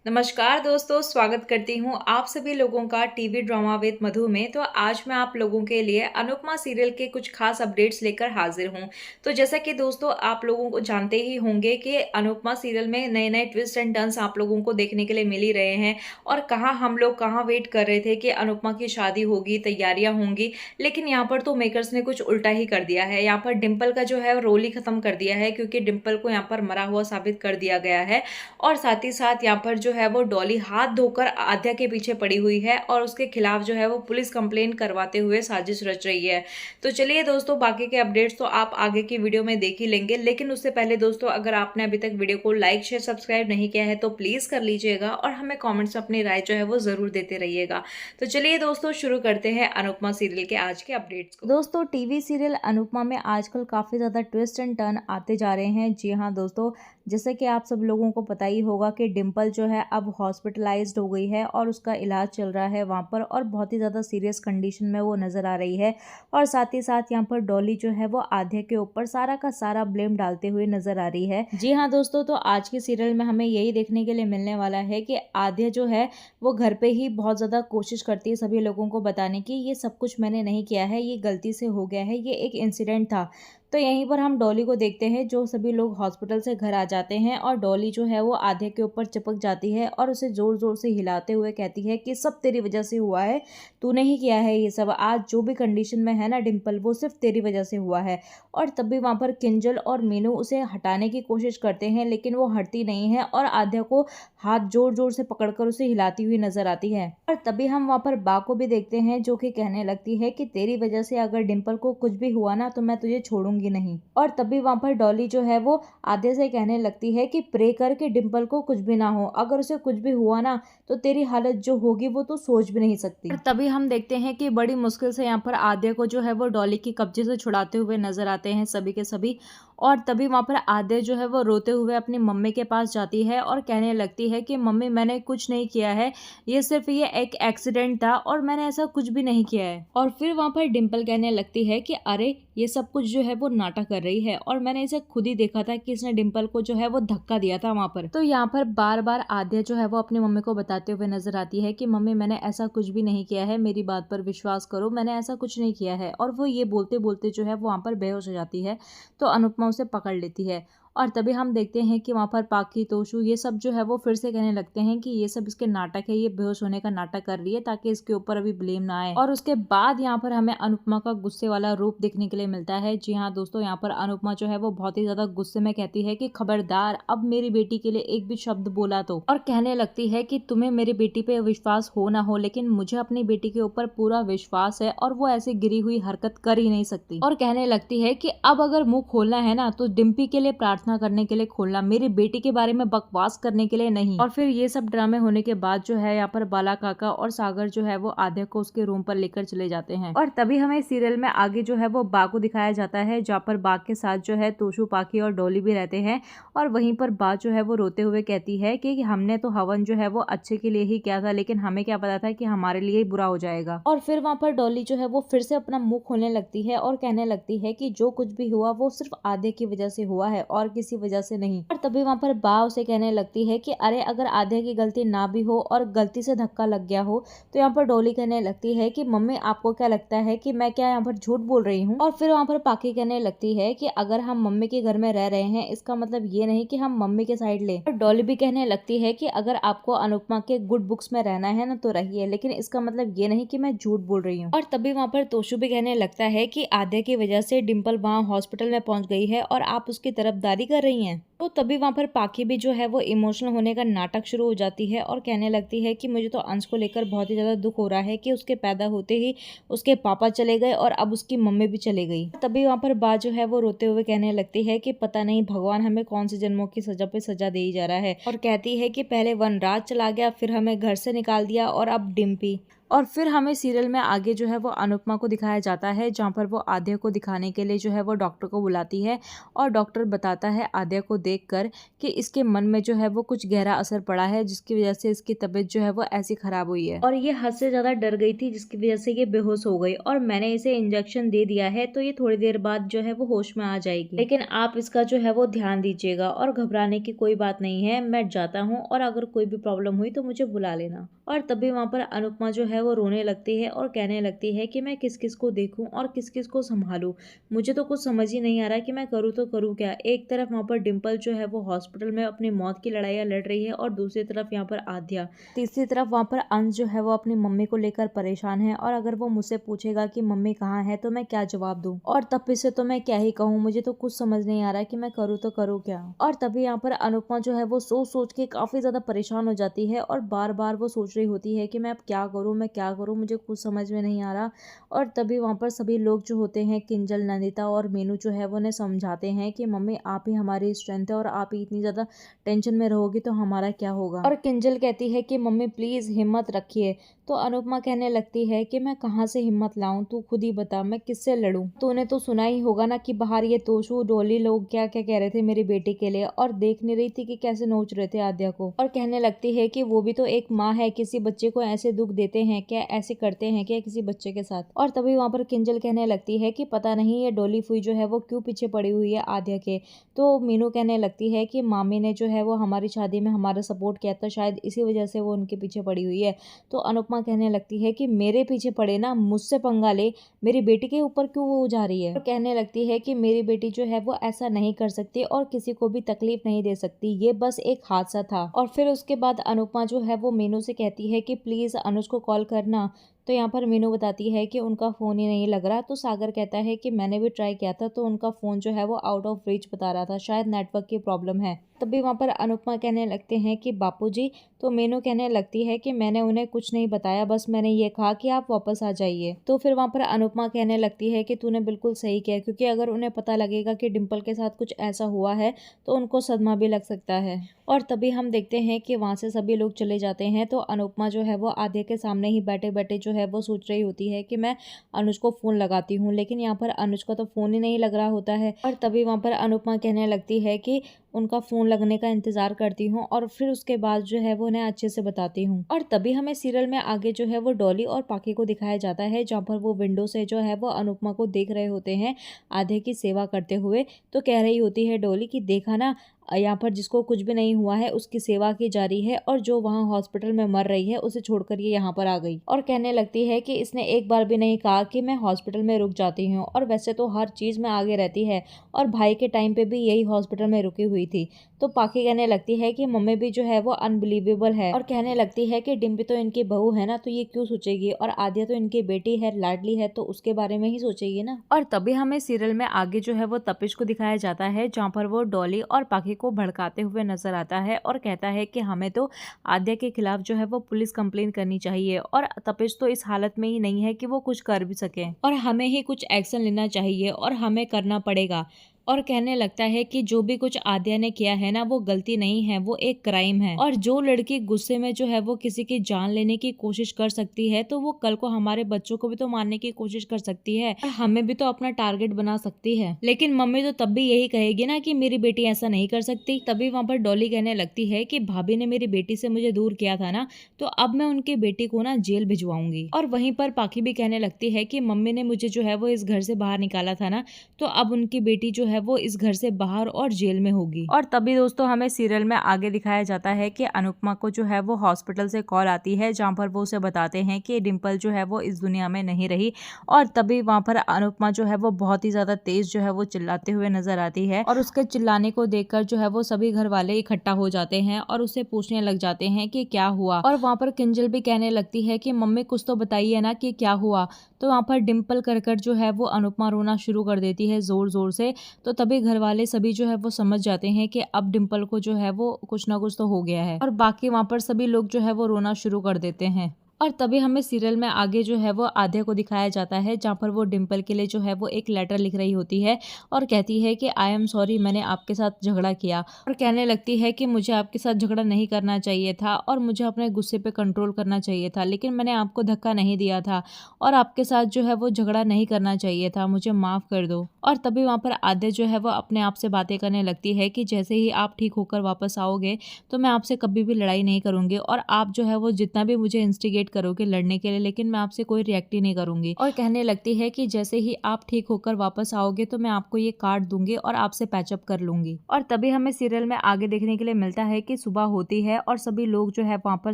नमस्कार दोस्तों, स्वागत करती हूँ आप सभी लोगों का टीवी ड्रामा विद मधु में। तो आज मैं आप लोगों के लिए अनुपमा सीरियल के कुछ खास अपडेट्स लेकर हाजिर हूँ। तो जैसा कि दोस्तों आप लोगों को जानते ही होंगे कि अनुपमा सीरियल में नए नए ट्विस्ट एंड टर्न्स आप लोगों को देखने के लिए मिल ही रहे हैं। और कहाँ हम लोग कहाँ वेट कर रहे थे कि अनुपमा की शादी होगी, तैयारियां होंगी, लेकिन यहाँ पर तो मेकर्स ने कुछ उल्टा ही कर दिया है। यहाँ पर डिम्पल का जो है रोल ही खत्म कर दिया है, क्योंकि डिम्पल को यहाँ पर मरा हुआ साबित कर दिया गया है। और साथ ही साथ यहाँ पर जो है वो डॉली हाथ धोकर आद्या के पीछे पड़ी हुई है और उसके खिलाफ जो है वो पुलिस कंप्लेन करवाते हुए साजिश रच रही है। तो चलिए दोस्तों, बाकी के अपडेट्स तो आप आगे की वीडियो में देख ही लेंगे, लेकिन उससे पहले दोस्तों अगर आपने अभी तक वीडियो को लाइक शेयर सब्सक्राइब नहीं किया है तो प्लीज कर लीजिएगा और हमें कॉमेंट्स में अपनी राय जो है वो जरूर देते रहिएगा। तो चलिए दोस्तों, शुरू करते हैं अनुपमा सीरियल के आज के अपडेट्स को। दोस्तों, टीवी सीरियल अनुपमा में आजकल काफी ज्यादा ट्विस्ट एंड टर्न आते जा रहे हैं। जी हाँ दोस्तों, जैसे कि आप सब लोगों को पता ही होगा कि डिम्पल जो है अब हॉस्पिटलाइज्ड हो गई है और उसका इलाज चल रहा है वहाँ पर, और बहुत ही ज़्यादा सीरियस कंडीशन में वो नज़र आ रही है। और साथ ही साथ यहाँ पर डॉली जो है वो आद्या के ऊपर सारा का सारा ब्लेम डालते हुए नज़र आ रही है। जी हाँ दोस्तों, तो आज के सीरियल में हमें यही देखने के लिए मिलने वाला है कि आद्या जो है वो घर पे ही बहुत ज़्यादा कोशिश करती है सभी लोगों को बताने की ये सब कुछ मैंने नहीं किया है, ये गलती से हो गया है, ये एक इंसिडेंट था। तो यहीं पर हम डॉली को देखते हैं, जो सभी लोग हॉस्पिटल से घर आ जाते हैं और डॉली जो है वो आधे के ऊपर चिपक जाती है और उसे जोर जोर से हिलाते हुए कहती है कि सब तेरी वजह से हुआ है, तूने ही किया है ये सब। आज जो भी कंडीशन में है ना डिम्पल, वो सिर्फ तेरी वजह से हुआ है। और तब भी वहाँ पर किंजल और मीनू उसे हटाने की कोशिश करते हैं, लेकिन वो हटती नहीं है और आद्या को हाथ जोर जोर से पकड़कर उसे हिलाती हुई नजर आती है। और तभी हम वहाँ पर बा को भी देखते हैं, जो कि कहने लगती है कि तेरी वजह से अगर डिम्पल को कुछ भी हुआ ना तो मैं तुझे छोड़ूंगी नहीं। और तभी वहां पर डॉली जो है वो आधे से कहने लगती है कि प्रे कर के डिम्पल को कुछ भी ना हो, अगर उसे कुछ भी हुआ ना तो तेरी हालत जो होगी वो तो सोच भी नहीं सकती। और तभी हम देखते हैं कि बड़ी मुश्किल से यहाँ पर आद्या को जो है वो डॉली की कब्जे से छुड़ाते हुए नजर आते हैं सभी के सभी। और तभी वहां पर आद्या जो है वो रोते हुए अपनी मम्मी के पास जाती है और कहने लगती है कि मम्मी मैंने कुछ नहीं किया है, ये सिर्फ ये एक एक्सीडेंट था और मैंने ऐसा कुछ भी नहीं किया है। और फिर वहां पर डिम्पल कहने लगती है कि अरे ये सब कुछ जो है वो नाटक कर रही है और मैंने इसे खुद ही देखा था कि इसने डिम्पल को जो है वो धक्का दिया था वहां पर। तो यहाँ पर बार बार आद्या जो है वो अपनी मम्मी को बताते हुए नजर आती है कि मम्मी मैंने ऐसा कुछ भी नहीं किया है, मेरी बात पर विश्वास करो, मैंने ऐसा कुछ नहीं किया है। और वो ये बोलते बोलते जो है वो वहां पर बेहोश हो जाती है। तो अनुपमा उसे पकड़ लेती है और तभी हम देखते हैं कि वहाँ पर पाखी तोशु ये सब जो है वो फिर से कहने लगते हैं कि ये सब इसके नाटक है, ये बेहोश होने का नाटक कर रही है ताकि इसके ऊपर अभी ब्लेम ना आए। और उसके बाद यहाँ पर हमें अनुपमा का गुस्से वाला रूप देखने के लिए मिलता है। जी हाँ दोस्तों, यहाँ पर अनुपमा जो है वो बहुत ही ज्यादा गुस्से में कहती है कि खबरदार अब मेरी बेटी के लिए एक भी शब्द बोला तो। और कहने लगती है कि तुम्हें मेरी बेटी पे विश्वास हो ना हो, लेकिन मुझे अपनी बेटी के ऊपर पूरा विश्वास है और वो ऐसी गिरी हुई हरकत कर ही नहीं सकती। और कहने लगती है कि अब अगर मुंह खोलना है ना तो डिम्पी के लिए प्रार्थना करने के लिए खोलना, मेरी बेटी के बारे में बकवास करने के लिए नहीं। और फिर ये सब ड्रामे होने के बाद जो है यहाँ पर बाला काका और सागर जो है वो आद्या को उसके रूम पर लेकर चले जाते हैं। और तभी हमें सीरियल में आगे जो है वो बा को दिखाया जाता है, जहाँ पर बा के साथ जो है तोशु, पाखी और डॉली भी रहते हैं। और वहीं पर बा जो है वो रोते हुए कहती है कि हमने तो हवन जो है वो अच्छे के लिए ही किया था, लेकिन हमें क्या पता था कि हमारे लिए ही बुरा हो जाएगा। और फिर वहां पर डॉली जो है वो फिर से अपना मुंह खोलने लगती है और कहने लगती है कि जो कुछ भी हुआ वो सिर्फ आद्या की वजह से हुआ है और किसी वजह से नहीं। और तभी वहां पर बा उसे कहने लगती है कि अरे अगर आद्या की गलती ना भी हो और गलती से धक्का लग गया हो, तो यहाँ पर डॉली कहने लगती है कि मम्मी आपको क्या लगता है कि मैं क्या यहाँ पर झूठ बोल रही हूँ। और फिर वहां पर पाकी कहने लगती है कि अगर हम मम्मी के घर में रह रहे हैं इसका मतलब ये नहीं कि हम मम्मी के साइड ले। और डॉली भी कहने लगती है कि अगर आपको अनुपमा के गुड बुक्स में रहना है ना तो रहिए, लेकिन इसका मतलब ये नहीं कि मैं झूठ बोल रही हूँ। और तभी वहां पर तोशु भी कहने लगता है कि आद्या की वजह से डिम्पल वहां हॉस्पिटल में पहुंच गई है और आप उसकी तरफदारी कर रही हैं। तो तभी वहां पर पाखी भी जो है वो इमोशनल होने का नाटक शुरू हो जाती है और कहने लगती है कि मुझे तो अंश को लेकर बहुत ही ज्यादा दुख हो रहा है कि उसके पैदा होते ही उसके पापा चले गए और अब उसकी मम्मी भी चले गई। तभी वहां पर बा जो है वो रोते हुए कहने लगती है कि पता नहीं भगवान हमें कौन से जन्मों की सजा पे सजा दे ही जा रहा है। और कहती है कि पहले वनराज चला गया, फिर हमें घर से निकाल दिया और अब डिम्पी। और फिर हमें सीरियल में आगे जो है वो अनुपमा को दिखाया जाता है, जहाँ पर वो आद्या को दिखाने के लिए जो है वो डॉक्टर को बुलाती है और डॉक्टर बताता है आद्या को देखकर कि इसके मन में जो है वो कुछ गहरा असर पड़ा है, जिसकी वजह से इसकी तबीयत जो है वो ऐसी खराब हुई है और ये हद से ज्यादा डर गई थी, जिसकी वजह से ये बेहोश हो गई। और मैंने इसे इंजेक्शन दे दिया है, तो ये थोड़ी देर बाद जो है वो होश में आ जाएगी। लेकिन आप इसका जो है वो ध्यान दीजिएगा और घबराने की कोई बात नहीं है। मैं जाता हूँ और अगर कोई भी प्रॉब्लम हुई तो मुझे बुला लेना। और तभी वहां पर अनुपमा जो है वो रोने लगती है और कहने लगती है कि मैं किस किस को देखूं और किस किस को संभालूं। मुझे तो कुछ समझ ही नहीं आ रहा कि मैं करूँ तो करूँ क्या। एक तरफ वहां पर डिम्पल जो है वो हॉस्पिटल में अपनी मौत की लड़ाइयाँ लड़ रही है और दूसरी तरफ यहाँ पर आद्या, तीसरी तरफ वहां पर अंश जो है वो अपनी मम्मी को लेकर परेशान है। और अगर वो मुझसे पूछेगा कि मम्मी कहाँ है तो मैं क्या जवाब दूं, और तब से तो मैं क्या ही कहूँ। मुझे तो कुछ समझ नहीं आ रहा कि मैं करूँ तो करूँ क्या। और तभी यहाँ पर अनुपमा जो है वो सोच सोच के काफी ज्यादा परेशान हो जाती है और बार बार वो सोच रही होती है कि मैं अब क्या करूँ, मैं क्या करूँ, मुझे कुछ समझ में नहीं आ रहा। और तभी वहां पर सभी लोग जो होते हैं, किंजल, नंदिता और मीनू जो है वो उन्हें समझाते हैं कि मम्मी आप ही हमारी स्ट्रेंथ है और आप ही इतनी ज्यादा टेंशन में रहोगी तो हमारा क्या होगा। और किंजल कहती है कि मम्मी प्लीज हिम्मत रखिए। तो अनुपमा कहने लगती है कि मैं कहाँ से हिम्मत लाऊं, तू खुद ही बता, मैं किससे लड़ूं। तूने तो सुना ही होगा ना कि बाहर ये तोशू डोली लोग क्या क्या कह रहे थे मेरी बेटी के लिए, और देख नहीं रही थी कि कैसे नोच रहे थे आद्या को। और कहने लगती है कि वो भी तो एक माँ है, किसी बच्चे को ऐसे दुख देते हैं क्या, ऐसे करते हैं क्या किसी बच्चे के साथ। और तभी वहां पर किंजल कहने लगती है कि पता नहीं ये डोली फुई जो है वो क्यों पीछे पड़ी हुई है आद्या के। तो मीनू कहने लगती है कि मामी ने जो है वो हमारी शादी में हमारा सपोर्ट किया था, शायद इसी वजह से वो उनके पीछे पड़ी हुई है। तो अनुपमा कहने लगती है कि मेरे पीछे पड़े ना, मुझसे पंगा ले, मेरी बेटी के ऊपर क्यों वो जा रही है। और कहने लगती है कि मेरी बेटी जो है वो ऐसा नहीं कर सकती और किसी को भी तकलीफ नहीं दे सकती, ये बस एक हादसा था। और फिर उसके बाद अनुपमा जो है वो मीनू से कहती है कि प्लीज अनुज को कॉल करना। तो यहाँ पर मीनू बताती है कि उनका फ़ोन ही नहीं लग रहा। तो सागर कहता है कि मैंने भी ट्राई किया था, तो उनका फ़ोन जो है वो आउट ऑफ रीच बता रहा था, शायद नेटवर्क की प्रॉब्लम है। तभी वहाँ पर अनुपमा कहने लगते हैं कि बापूजी। तो मीनू कहने लगती है कि मैंने उन्हें कुछ नहीं बताया, बस मैंने ये कहा कि आप वापस आ जाइए। तो फिर वहाँ पर अनुपमा कहने लगती है कि तूने बिल्कुल सही किया, क्योंकि अगर उन्हें पता लगेगा कि डिम्पल के साथ कुछ ऐसा हुआ है तो उनको सदमा भी लग सकता है। और तभी हम देखते हैं कि वहाँ से सभी लोग चले जाते हैं। तो अनुपमा जो है वो आद्या के सामने ही बैठे बैठे जो है वो सोच रही होती है कि मैं अनुज को फ़ोन लगाती हूँ, लेकिन यहाँ पर अनुज का तो फ़ोन ही नहीं लग रहा होता है। और तभी वहाँ पर अनुपमा कहने लगती है कि उनका फ़ोन लगने का इंतज़ार करती हूँ और फिर उसके बाद जो है वो उन्हें अच्छे से बताती हूँ। और तभी हमें सीरियल में आगे जो है वो डॉली और पाकी को दिखाया जाता है, जहाँ पर वो विंडो से जो है वो अनुपमा को देख रहे होते हैं आधे की सेवा करते हुए। तो कह रही होती है डॉली कि देखा ना, यहाँ पर जिसको कुछ भी नहीं हुआ है उसकी सेवा की जा रही है, और जो वहाँ हॉस्पिटल में मर रही है उसे छोड़कर ये यहाँ पर आ गई। और कहने लगती है कि इसने एक बार भी नहीं कहा कि मैं हॉस्पिटल में रुक जाती हूँ, और वैसे तो हर चीज़ में आगे रहती है, और भाई के टाइम पे भी यही हॉस्पिटल में रुकी हुई थी। तो पाकी कहने लगती है कि मम्मी भी जो है वो अनबिलीवेबल है, और कहने लगती है कि डिम्पी तो इनकी बहू है ना, तो ये क्यों सोचेगी, और आद्या तो इनकी बेटी है, लाडली है, तो उसके बारे में ही सोचेगी ना। और तभी हमें सीरियल में आगे जो है वो तपिश को दिखाया जाता है, जहाँ पर वो डॉली और पाकी को भड़काते हुए नजर आता है और कहता है कि हमें तो आद्या के खिलाफ जो है वो पुलिस कंप्लेन करनी चाहिए, और तपिश तो इस हालत में ही नहीं है कि वो कुछ कर भी सके, और हमें ही कुछ एक्शन लेना चाहिए और हमें करना पड़ेगा। और कहने लगता है कि जो भी कुछ आद्या ने किया है ना, वो गलती नहीं है, वो एक क्राइम है, और जो लड़की गुस्से में जो है वो किसी की जान लेने की कोशिश कर सकती है, तो वो कल को हमारे बच्चों को भी तो मारने की कोशिश कर सकती है और हमें भी तो अपना टारगेट बना सकती है। लेकिन मम्मी तो तब भी यही कहेगी ना कि मेरी बेटी ऐसा नहीं कर सकती। तभी वहां पर डॉली कहने लगती है कि भाभी ने मेरी बेटी से मुझे दूर किया था ना, तो अब मैं उनकी बेटी को ना जेल भिजवाऊंगी। और वहीं पर पाकी भी कहने लगती है कि मम्मी ने मुझे जो है वो इस घर से बाहर निकाला था ना, तो अब उनकी बेटी जो है वो इस घर से बाहर और जेल में होगी। और तभी दोस्तों हमें सीरियल में आगे दिखाया जाता है कि अनुपमा को जो है वो हॉस्पिटल से कॉल आती है, जहाँ पर वो उसे बताते हैं कि डिम्पल जो है वो इस दुनिया में नहीं रही। और तभी वहाँ पर अनुपमा जो है वो बहुत ही ज्यादा तेज जो है वो चिल्लाते हुए नजर आती है, और उसके चिल्लाने को देखकर जो है वो सभी घर वाले इकट्ठा हो जाते हैं और उससे पूछने लग जाते हैं कि क्या हुआ। और वहाँ पर किंजल भी कहने लगती है कि मम्मी कुछ तो बताइए ना कि क्या हुआ। तो वहाँ पर डिम्पल कर जो है वो अनुपमा रोना शुरू कर देती है जोर जोर से। तो तभी घर वाले सभी जो है वो समझ जाते हैं कि अब डिम्पल को जो है वो कुछ ना कुछ तो हो गया है, और बाकी वहाँ पर सभी लोग जो है वो रोना शुरू कर देते हैं। और तभी हमें सीरियल में आगे जो है वो आद्या को दिखाया जाता है, जहाँ पर वो डिम्पल के लिए जो है वो एक लेटर लिख रही होती है और कहती है कि आई एम सॉरी, मैंने आपके साथ झगड़ा किया। और कहने लगती है कि मुझे आपके साथ झगड़ा नहीं करना चाहिए था और मुझे अपने गुस्से पे कंट्रोल करना चाहिए था, लेकिन मैंने आपको धक्का नहीं दिया था और आपके साथ जो है वो झगड़ा नहीं करना चाहिए था, मुझे माफ़ कर दो। और तभी वहाँ पर आद्या जो है वो अपने आप से बातें करने लगती है कि जैसे ही आप ठीक होकर वापस आओगे तो मैं आपसे कभी भी लड़ाई नहीं करूँगी और आप जो है वो जितना भी मुझे इंस्टिगेट करोगे लड़ने के लिए, लेकिन मैं आपसे कोई रिएक्ट ही नहीं करूँगी। और कहने लगती है कि जैसे ही आप ठीक होकर वापस आओगे तो मैं आपको ये कार्ड दूँगी और आपसे पैचअप कर लूँगी। और तभी हमें सीरियल में आगे देखने के लिए मिलता है कि सुबह होती है और सभी लोग जो है वहाँ पर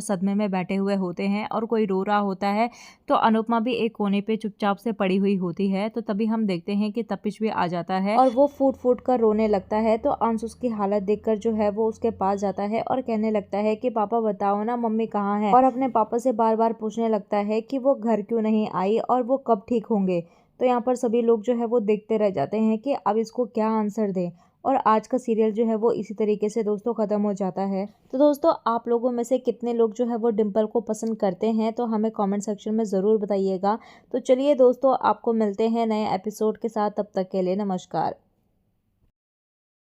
सदमे में बैठे हुए होते हैं और कोई रो रहा होता है, तो अनुपमा भी एक कोने पे चुपचाप से पड़ी हुई होती है। तो तभी हम देखते हैं कि तपिश भी आ जाता है और वो फूट फूट कर रोने लगता है। तो अंश उसकी हालत देखकर जो है वो उसके पास जाता है और कहने लगता है कि पापा बताओ ना, मम्मी कहाँ है, और अपने पापा से बार बार पूछने लगता है कि वो घर क्यों नहीं आई और वो कब ठीक होंगे। तो यहाँ पर सभी लोग जो है वो देखते रह जाते हैं कि अब इसको क्या आंसर दें। और आज का सीरियल जो है वो इसी तरीके से दोस्तों ख़त्म हो जाता है। तो दोस्तों, आप लोगों में से कितने लोग जो है वो डिम्पल को पसंद करते हैं, तो हमें कमेंट सेक्शन में ज़रूर बताइएगा। तो चलिए दोस्तों, आपको मिलते हैं नए एपिसोड के साथ, तब तक के लिए नमस्कार।